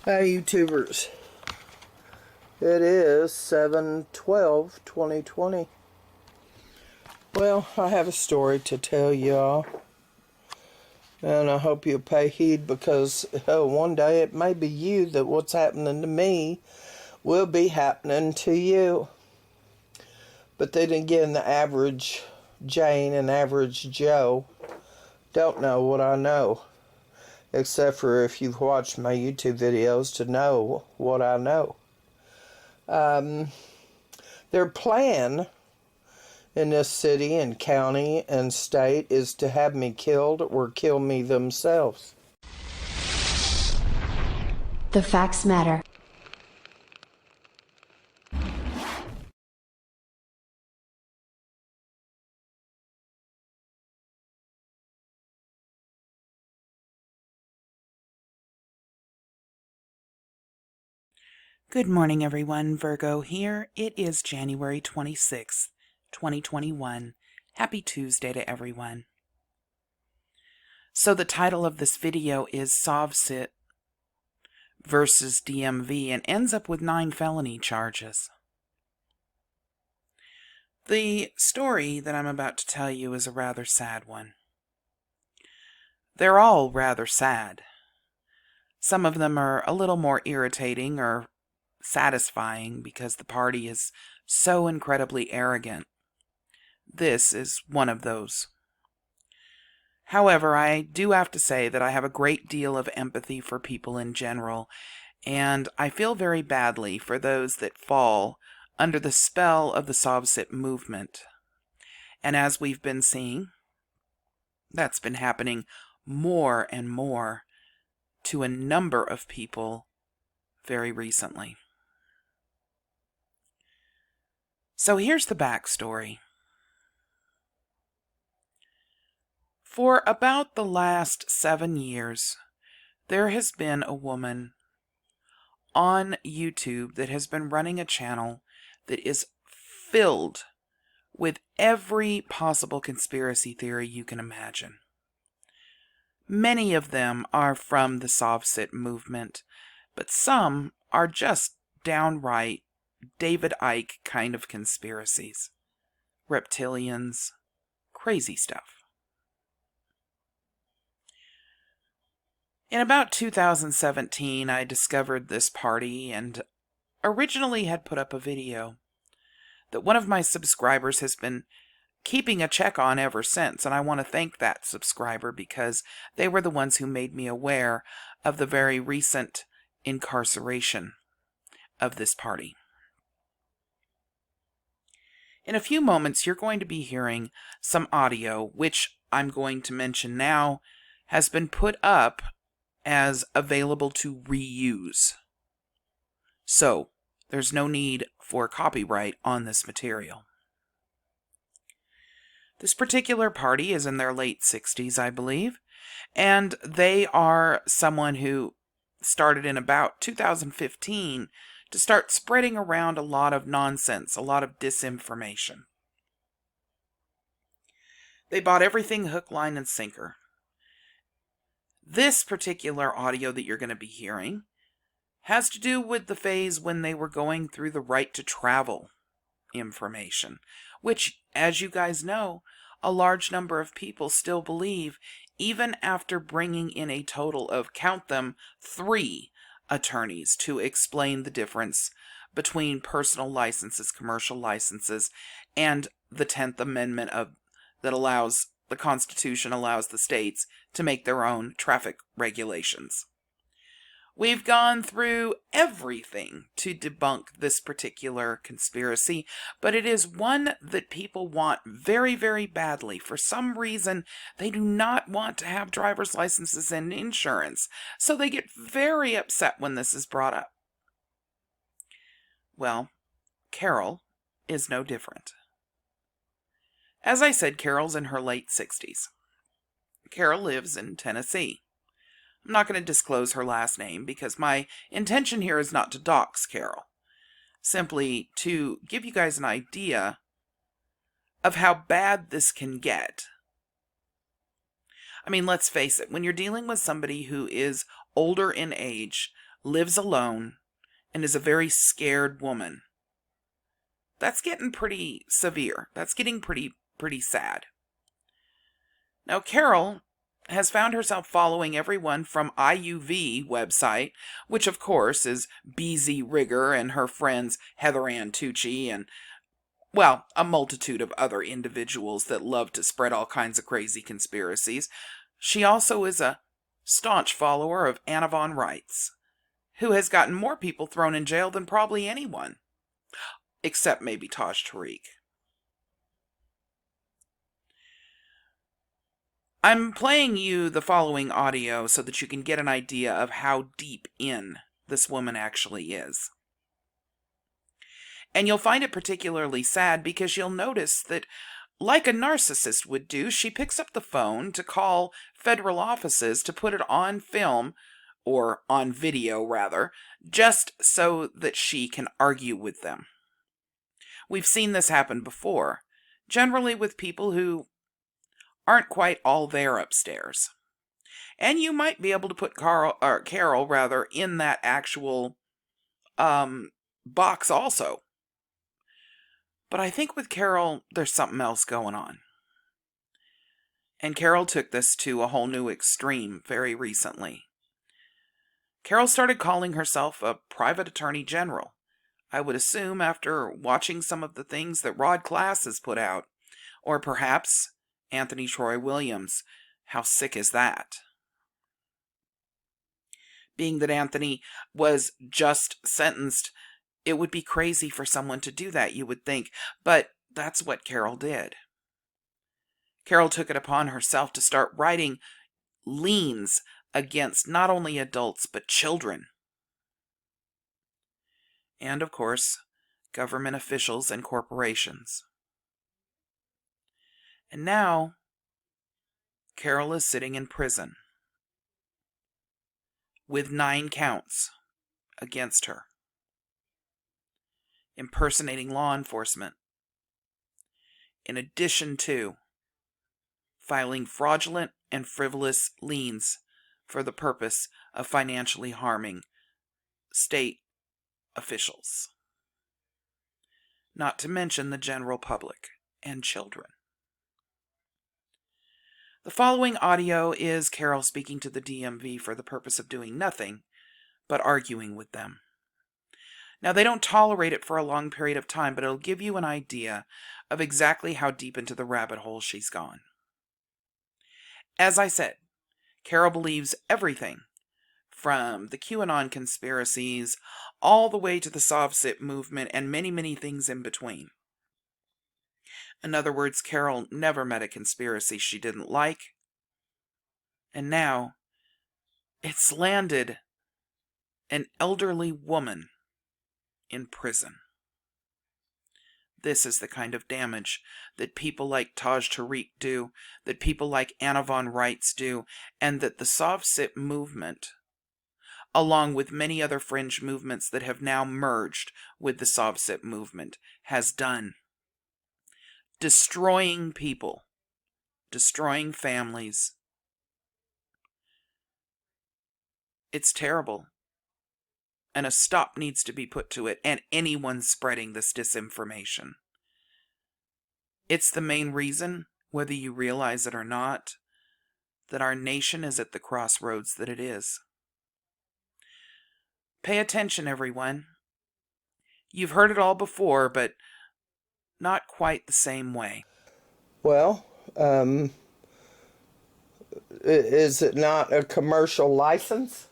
Hey YouTubers, it is 7/12/2020. Well, I have a story to tell y'all, and I hope you'll pay heed because one day it may be you that what's happening to me will be happening to you. But then again, the average Jane and average Joe don't know what I know, except for if you've watched my YouTube videos to know what I know. Their plan in this city and county and state is to have me killed or kill me themselves. The facts matter. Good morning, everyone. Virgo here. It is January 26th, 2021. Happy Tuesday to everyone. So the title of this video is Sov-Cit versus DMV and ends up with 9 felony charges. The story that I'm about to tell you is a rather sad one. They're all rather sad. Some of them are a little more irritating or satisfying because the party is so incredibly arrogant. This is one of those. However, I do have to say that I have a great deal of empathy for people in general, and I feel very badly for those that fall under the spell of the Sov-Cit movement. And as we've been seeing, that's been happening more and more to a number of people very recently. So here's the backstory. For about the last 7 years, there has been a woman on YouTube that has been running a channel that is filled with every possible conspiracy theory you can imagine. Many of them are from the Sov-Cit movement, but some are just downright David Icke kind of conspiracies. Reptilians, crazy stuff. In about 2017, I discovered this party and originally had put up a video that one of my subscribers has been keeping a check on ever since, and I want to thank that subscriber because they were the ones who made me aware of the very recent incarceration of this party. In a few moments, you're going to be hearing some audio, which I'm going to mention now has been put up as available to reuse. So, there's no need for copyright on this material. This particular party is in their late 60s, I believe, and they are someone who started in about 2015 to start spreading around a lot of nonsense, a lot of disinformation. They bought everything hook, line, and sinker. This particular audio that you're going to be hearing has to do with the phase when they were going through the right to travel information, which, as you guys know, a large number of people still believe, even after bringing in a total of, count them, 3 attorneys to explain the difference between personal licenses, commercial licenses, and the 10th Amendment that allows the Constitution allows the states to make their own traffic regulations. We've gone through everything to debunk this particular conspiracy, but it is one that people want very, very badly. For some reason, they do not want to have driver's licenses and insurance, so they get very upset when this is brought up. Well, Carol is no different. As I said, Carol's in her late 60s. Carol lives in Tennessee. I'm not going to disclose her last name because my intention here is not to dox Carol. Simply to give you guys an idea of how bad this can get. I mean, let's face it, when you're dealing with somebody who is older in age, lives alone, and is a very scared woman. That's getting pretty severe. That's getting pretty sad. Now, Carol has found herself following everyone from IUV website, which of course is BZ Rigger and her friends Heather Ann Tucci and, well, a multitude of other individuals that love to spread all kinds of crazy conspiracies. She also is a staunch follower of Anna Von Reitz, who has gotten more people thrown in jail than probably anyone, except maybe Taj Tariq. I'm playing you the following audio so that you can get an idea of how deep in this woman actually is. And you'll find it particularly sad because you'll notice that, like a narcissist would do, she picks up the phone to call federal offices to put it on film, or on video rather, just so that she can argue with them. We've seen this happen before, generally with people who aren't quite all there upstairs. And you might be able to put Carol rather, in that actual box also. But I think with Carol, there's something else going on. And Carol took this to a whole new extreme very recently. Carol started calling herself a private attorney general. I would assume after watching some of the things that Rod Class has put out. Or perhaps Anthony Troy Williams. How sick is that? Being that Anthony was just sentenced, it would be crazy for someone to do that, you would think. But that's what Carol did. Carol took it upon herself to start writing liens against not only adults, but children. And, of course, government officials and corporations. And now, Carol is sitting in prison with 9 counts against her. Impersonating law enforcement, in addition to filing fraudulent and frivolous liens for the purpose of financially harming state officials, not to mention the general public and children. The following audio is Carol speaking to the DMV for the purpose of doing nothing but arguing with them. Now, they don't tolerate it for a long period of time, but it'll give you an idea of exactly how deep into the rabbit hole she's gone. As I said, Carol believes everything from the QAnon conspiracies all the way to the Sov-Cit movement and many, many things in between. In other words, Carol never met a conspiracy she didn't like. And now, it's landed an elderly woman in prison. This is the kind of damage that people like Taj Tariq do, that people like Anna Von Reitz do, and that the Sov-Cit movement, along with many other fringe movements that have now merged with the Sov-Cit movement, has done. Destroying people, destroying families. It's terrible. And a stop needs to be put to it, and anyone spreading this disinformation. It's the main reason, whether you realize it or not, that our nation is at the crossroads that it is. Pay attention, everyone. You've heard it all before, but not quite the same way. Well, is it not a commercial license?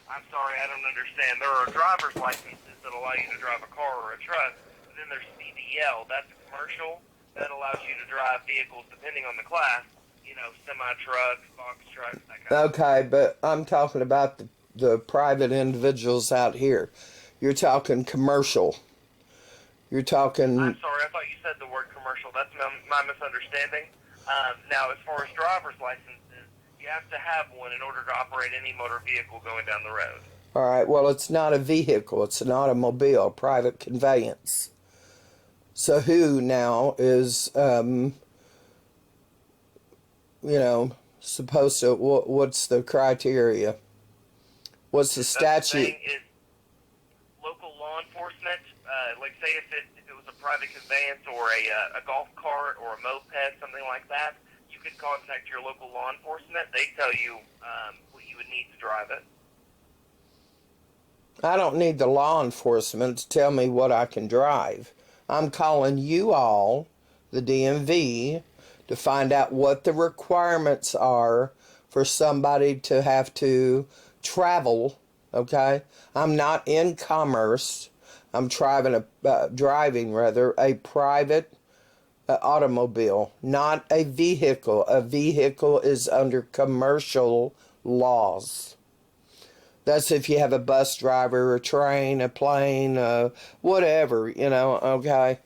I'm sorry, I don't understand. There are driver's licenses that allow you to drive a car or a truck. But then there's CDL. That's commercial. That allows you to drive vehicles depending on the class. You know, semi-trucks, box trucks, that kind of Okay, but I'm talking about the private individuals out here. You're talking commercial. You're talking... I'm sorry, I thought you said the word commercial. That's my misunderstanding. Now, as far as driver's licenses, you have to have one in order to operate any motor vehicle going down the road. All right, well, it's not a vehicle. It's an automobile, private conveyance. So who now is, supposed to? What's the criteria? What's the That's the statute? thing is local law enforcement. Like say if it was a private conveyance or a golf cart or a moped, something like that, you could contact your local law enforcement. They tell you what you would need to drive it. I don't need the law enforcement to tell me what I can drive. I'm calling you all, the DMV, to find out what the requirements are for somebody to have to travel, okay? I'm not in commerce. I'm driving a private automobile, not a vehicle. A vehicle is under commercial laws. That's if you have a bus driver, a train, a plane, whatever, okay?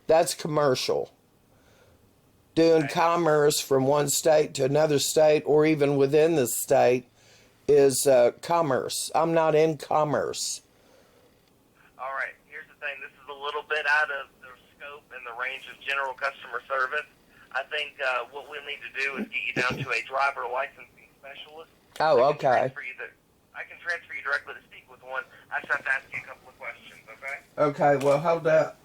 That's commercial. Doing commerce from one state to another state or even within the state is commerce. I'm not in commerce. All right. Here's the thing. This is a little bit out of the scope and the range of general customer service. I think what we'll need to do is get you down to a driver licensing specialist. Oh, okay. I can transfer you directly to speak with one. I just have to ask you a couple of questions, okay? Okay, well, hold up.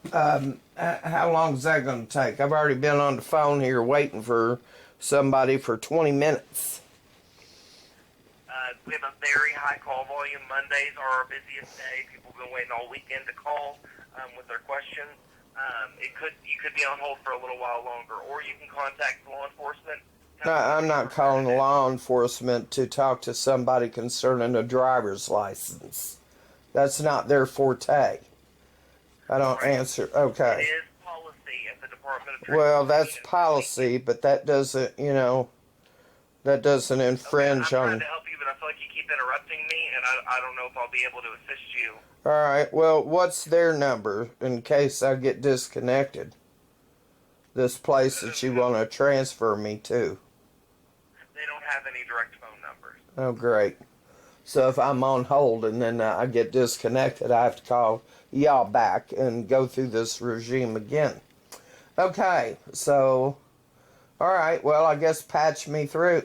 How long is that going to take? I've already been on the phone here waiting for somebody for 20 minutes. We have a very high call volume. Mondays are our busiest day. People have been waiting all weekend to call with their questions. You could be on hold for a little while longer, or you can contact law enforcement. No, I'm not calling law enforcement to talk to somebody concerning a driver's license. That's not their forte. I don't answer. Okay. It is policy at the Department of Transportation. Well, that's policy, but that doesn't, that doesn't infringe I'm on. trying to help you, but I feel like you keep interrupting me, and I don't know if I'll be able to assist you. All right. Well, what's their number in case I get disconnected? This place that you want to transfer me to. They don't have any direct phone numbers. Oh, great. So if I'm on hold and then I get disconnected, I have to call y'all back and go through this regime again. Okay, so, all right, well, I guess patch me through.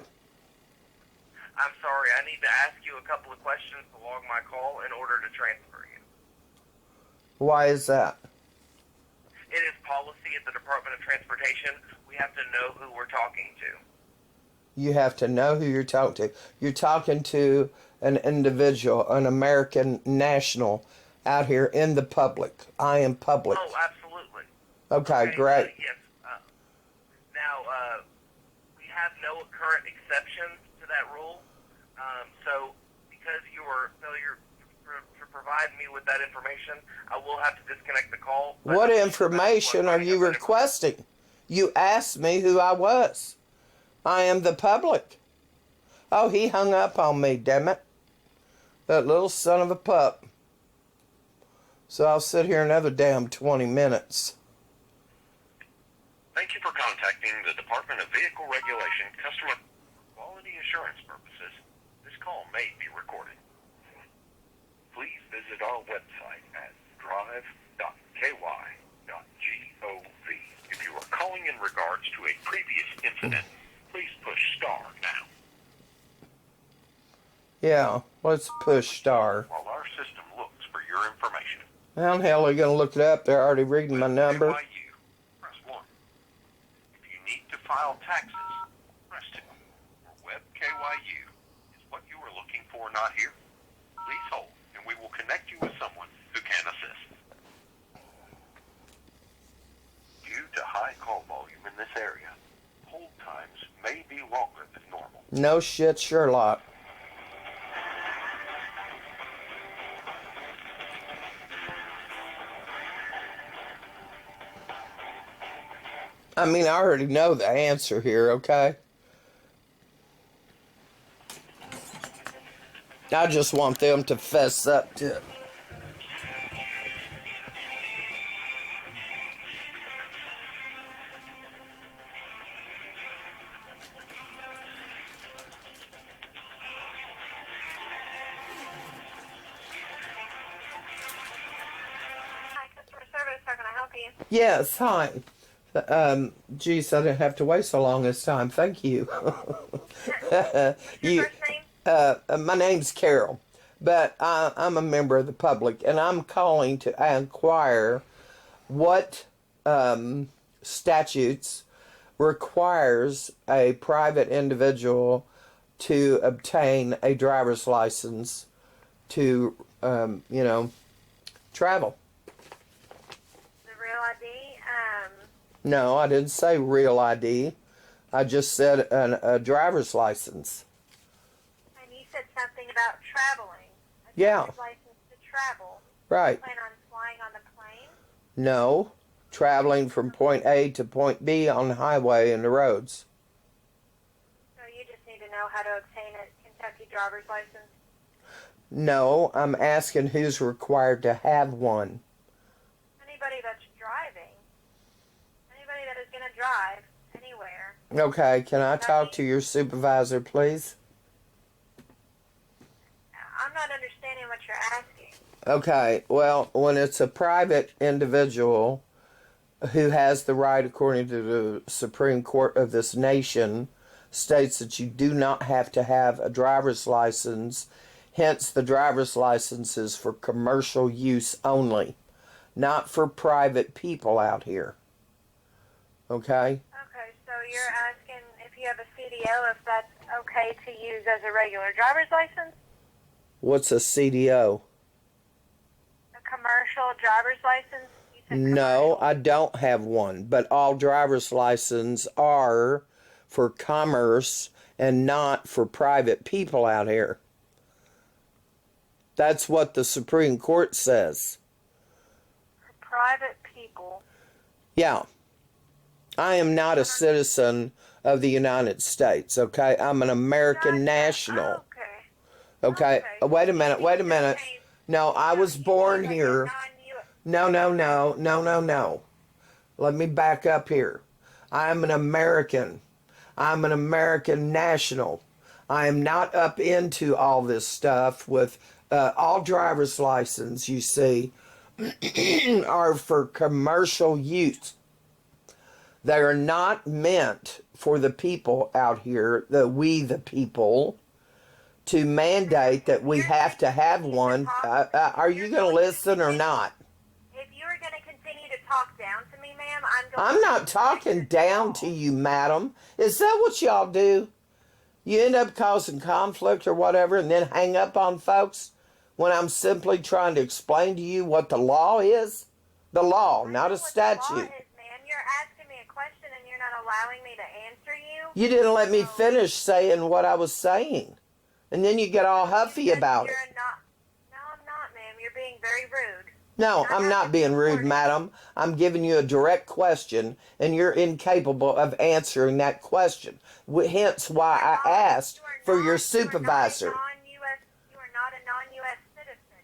I'm sorry, I need to ask you a couple of questions to log my call in order to transfer you. Why is that? It is policy at the Department of Transportation. We have to know who we're talking to. You have to know who you're talking to. You're talking to an individual, an American national out here in the public. I am public. Oh, absolutely. Okay, great. Yes. Now, we have no current exceptions to that rule. So, because you were failure to provide me with that information, I will have to disconnect the call. What information are you requesting? You asked me who I was. I am the public. Oh, he hung up on me, damn it. That little son of a pup. So I'll sit here another damn 20 minutes. Thank you for contacting the Department of Vehicle Regulation Customer Quality Assurance purposes. This call may be recorded. Please visit our website at drive.ky.gov. If you are calling in regards to a previous incident, please push star now. Yeah, let's push star. While our system looks for your information. How the hell are you going to look it up? They're already reading my number. KYU, press 1. If you need to file taxes, press 2. Or Web KYU is what you are looking for not here. Please hold, and we will connect you with someone who can assist. Due to high call volume in this area, hold times may be longer than normal. No shit, Sherlock. I mean, I already know the answer here, okay? I just want them to fess up to it. Hi, customer service. How can I help you? Yes, hi. Geez, I didn't have to wait so long this time. Thank you. What's your You, first name? my name's Carol, but I'm a member of the public, and I'm calling to inquire what statutes requires a private individual to obtain a driver's license to, travel. The real ID? No, I didn't say real ID. I just said a driver's license. And you said something about traveling. A Yeah. driver's license to travel. Right. Plan on flying on the plane? No, traveling from point A to point B on the highway and the roads. So you just need to know how to obtain a Kentucky driver's license? No, I'm asking who's required to have one. Anybody that's driving. Anybody that is going to drive anywhere. Okay, can I talk to your supervisor, please? I'm not understanding what you're asking. Okay, well, when it's a private individual who has the right, according to the Supreme Court of this nation, states that you do not have to have a driver's license, hence the driver's license is for commercial use only, not for private people out here. Okay? Okay, so you're asking if you have a CDO, if that's okay to use as a regular driver's license? What's a CDO? A commercial driver's license? You said No, commercial. I don't have one, but all driver's licenses are for commerce and not for private people out here. That's what the Supreme Court says. For private people. Yeah. I am not a citizen of the United States, okay? I'm an American national. Okay. Okay? Wait a minute. No, I was born here. No. Let me back up here. I'm an American. I'm an American national. I am not up into all this stuff with all driver's license, you see, are for commercial use. They are not meant for the people out here, the people, to mandate that we have to have one. Are you going to listen or not? If you are going to continue to talk down to me, ma'am, I'm not talking down to you, madam. Is that what y'all do? You end up causing conflict or whatever and then hang up on folks when I'm simply trying to explain to you what the law is? The law, not a statute. You're asking me a question and you're not allowing me to answer you. You didn't let me finish saying what I was saying. And then you get all huffy about it. No, I'm not, ma'am. You're being very rude. No, I'm not being rude, madam. I'm giving you a direct question, and you're incapable of answering that question. Hence why I asked for your supervisor. You are not a non-U.S. citizen.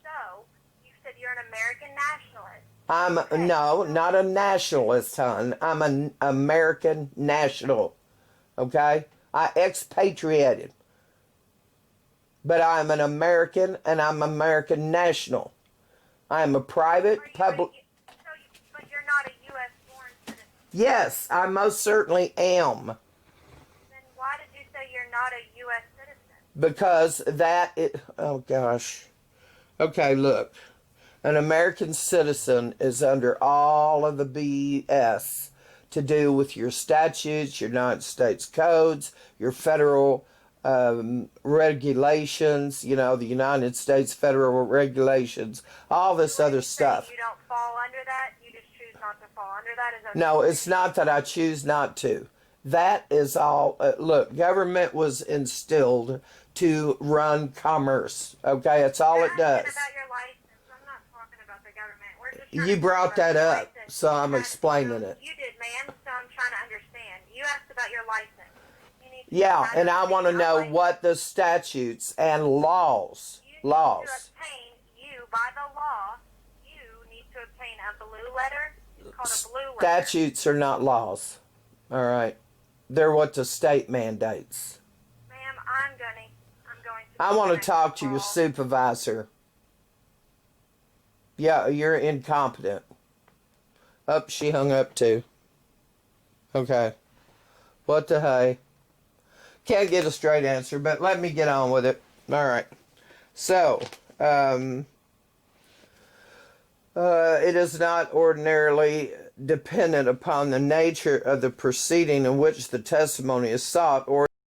So, you said you're an American nationalist. No, not a nationalist, hon. I'm an American national. Okay? I expatriated. But I'm an American, and I'm American national. I am a private public... But you're not a U.S. born citizen. Yes, I most certainly am. Then why did you say you're not a U.S. citizen? Because oh gosh. Okay, look. An American citizen is under all of the BS to do with your statutes, your United States codes, your federal regulations, the United States federal regulations, all this other stuff. You don't fall under that? You just choose not to fall under that? Is that No, it's not that I choose not to. That is all. Look, government was instilled to run commerce. Okay, that's all it does. About your license. I'm not talking about the government. We're just trying You to brought talk about that your up, license. so I'm explaining it. You did, ma'am, so I'm trying to understand. You asked about your license. Yeah, and I want to know what the statutes and laws. To obtain, by the law, you need to obtain a blue letter. It's called a blue letter. Statutes are not laws. All right. They're what the state mandates. Ma'am, I'm going to... I want to talk to your supervisor. Yeah, you're incompetent. Oh, she hung up too. Okay. What the hey? Can't get a straight answer, but let me get on with it. All right. So, it is not ordinarily dependent upon the nature of the proceeding in which the testimony is sought or